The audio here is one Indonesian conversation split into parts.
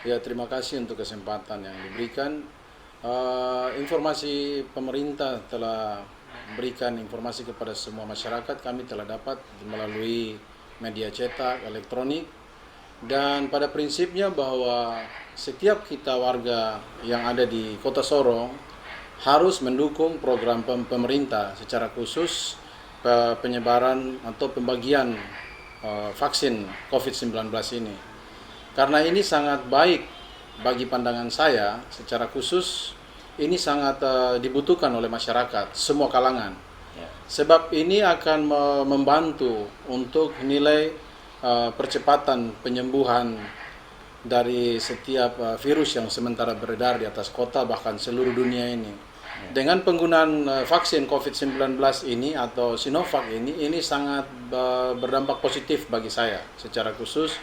Ya, terima kasih untuk kesempatan yang diberikan. Informasi pemerintah telah berikan informasi kepada semua masyarakat. Kami telah dapat melalui media cetak, elektronik, dan pada prinsipnya bahwa setiap kita warga yang ada di Kota Sorong harus mendukung program pemerintah secara khusus penyebaran atau pembagian vaksin COVID-19 ini. Karena ini sangat baik bagi pandangan saya, secara khusus ini sangat dibutuhkan oleh masyarakat, semua kalangan. Sebab ini akan membantu untuk nilai percepatan penyembuhan dari setiap virus yang sementara beredar di atas kota bahkan seluruh dunia ini. Dengan penggunaan vaksin COVID-19 ini atau Sinovac ini sangat berdampak positif bagi saya secara khusus.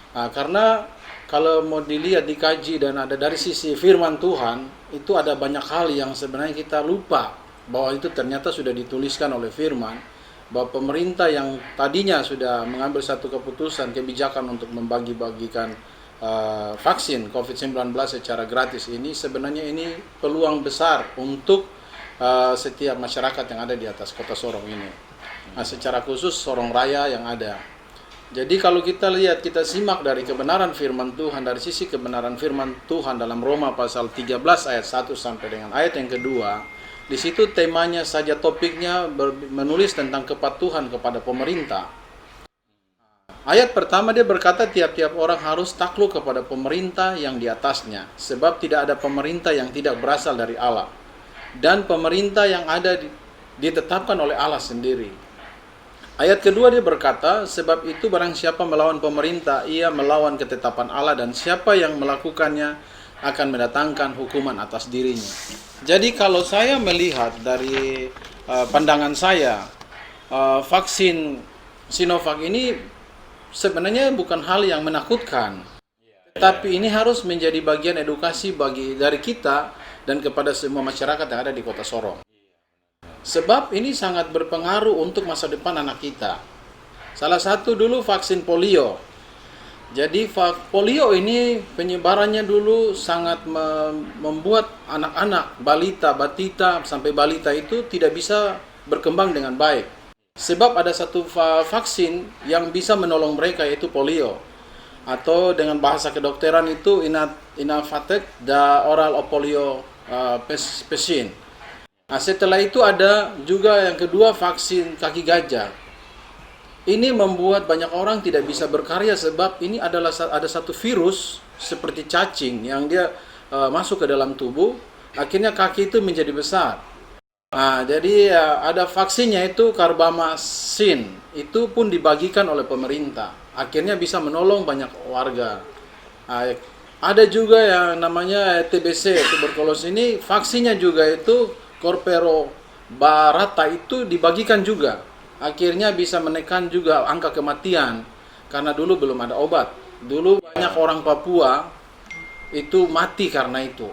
Karena kalau mau dilihat, dikaji dan ada dari sisi firman Tuhan, itu ada banyak hal yang sebenarnya kita lupa bahwa itu ternyata sudah dituliskan oleh firman, bahwa pemerintah yang tadinya sudah mengambil satu keputusan, kebijakan untuk membagi-bagikan vaksin COVID-19 secara gratis ini, sebenarnya ini peluang besar untuk setiap masyarakat yang ada di atas Kota Sorong ini. Secara khusus Sorong Raya yang ada. Jadi kalau kita lihat, kita simak dari kebenaran firman Tuhan, dari sisi kebenaran firman Tuhan dalam Roma pasal 13 ayat 1 sampai dengan ayat yang kedua, di situ temanya saja, topiknya menulis tentang kepatuhan kepada pemerintah. Ayat pertama dia berkata tiap-tiap orang harus takluk kepada pemerintah yang di atasnya, sebab tidak ada pemerintah yang tidak berasal dari Allah, dan pemerintah yang ada ditetapkan oleh Allah sendiri. Ayat kedua dia berkata, sebab itu barang siapa melawan pemerintah, ia melawan ketetapan Allah, dan siapa yang melakukannya akan mendatangkan hukuman atas dirinya. Jadi kalau saya melihat dari pandangan saya, vaksin Sinovac ini sebenarnya bukan hal yang menakutkan. Tapi ini harus menjadi bagian edukasi dari kita dan kepada semua masyarakat yang ada di Kota Sorong. Sebab ini sangat berpengaruh untuk masa depan anak kita. Salah satu dulu vaksin polio. Jadi polio ini penyebarannya dulu sangat membuat anak-anak, balita, batita, sampai balita itu tidak bisa berkembang dengan baik. Sebab ada satu vaksin yang bisa menolong mereka, yaitu polio. Atau dengan bahasa kedokteran itu Inavatek da oral polio vaccine. Setelah itu ada juga yang kedua, vaksin kaki gajah. Ini membuat banyak orang tidak bisa berkarya sebab ini adalah ada satu virus seperti cacing yang dia masuk ke dalam tubuh, akhirnya kaki itu menjadi besar. Jadi ada vaksinnya itu karbamazin, itu pun dibagikan oleh pemerintah, akhirnya bisa menolong banyak warga. Ada juga yang namanya TBC, tuberkulosis ini, vaksinnya juga itu Korpero Barata itu dibagikan juga. Akhirnya bisa menekan juga angka kematian karena dulu belum ada obat. Dulu banyak orang Papua itu mati karena itu.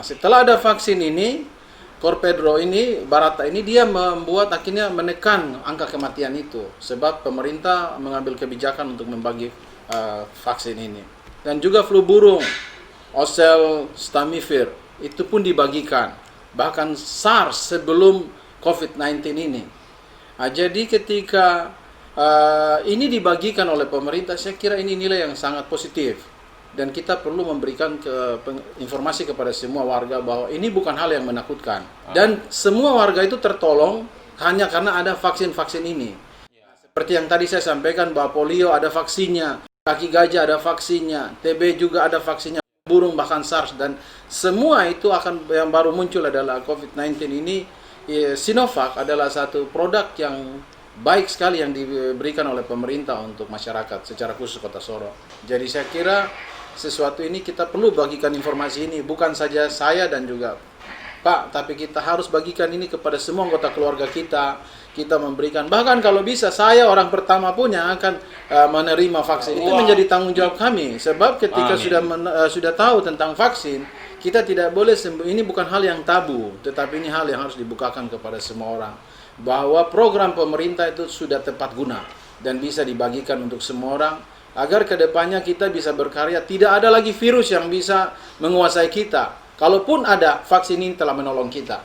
Setelah ada vaksin ini, Korpedro ini, Barata ini, dia membuat akhirnya menekan angka kematian itu. Sebab pemerintah mengambil kebijakan untuk membagi vaksin ini. Dan juga flu burung, Oseltamivir, itu pun dibagikan. Bahkan SARS sebelum COVID-19 ini. Jadi ketika ini dibagikan oleh pemerintah, saya kira ini nilai yang sangat positif. Dan kita perlu memberikan informasi kepada semua warga bahwa ini bukan hal yang menakutkan. Dan semua warga itu tertolong hanya karena ada vaksin-vaksin ini. Seperti yang tadi saya sampaikan bahwa polio ada vaksinnya, kaki gajah ada vaksinnya, TB juga ada vaksinnya, burung bahkan SARS, dan semua itu akan, yang baru muncul adalah COVID-19 ini. Sinovac adalah satu produk yang baik sekali yang diberikan oleh pemerintah untuk masyarakat secara khusus Kota Sorong. Jadi saya kira sesuatu ini kita perlu bagikan informasi ini, bukan saja saya dan juga Pak, tapi kita harus bagikan ini kepada semua anggota keluarga kita. Kita memberikan, bahkan kalau bisa saya orang pertama pun yang akan menerima vaksin. Itu menjadi tanggung jawab kami. Sebab ketika sudah tahu tentang vaksin, kita tidak boleh, ini bukan hal yang tabu, tetapi ini hal yang harus dibukakan kepada semua orang. Bahwa program pemerintah itu sudah tepat guna dan bisa dibagikan untuk semua orang. agar kedepannya kita bisa berkarya. Tidak ada lagi virus yang bisa menguasai kita. Kalaupun ada, vaksin ini telah menolong kita.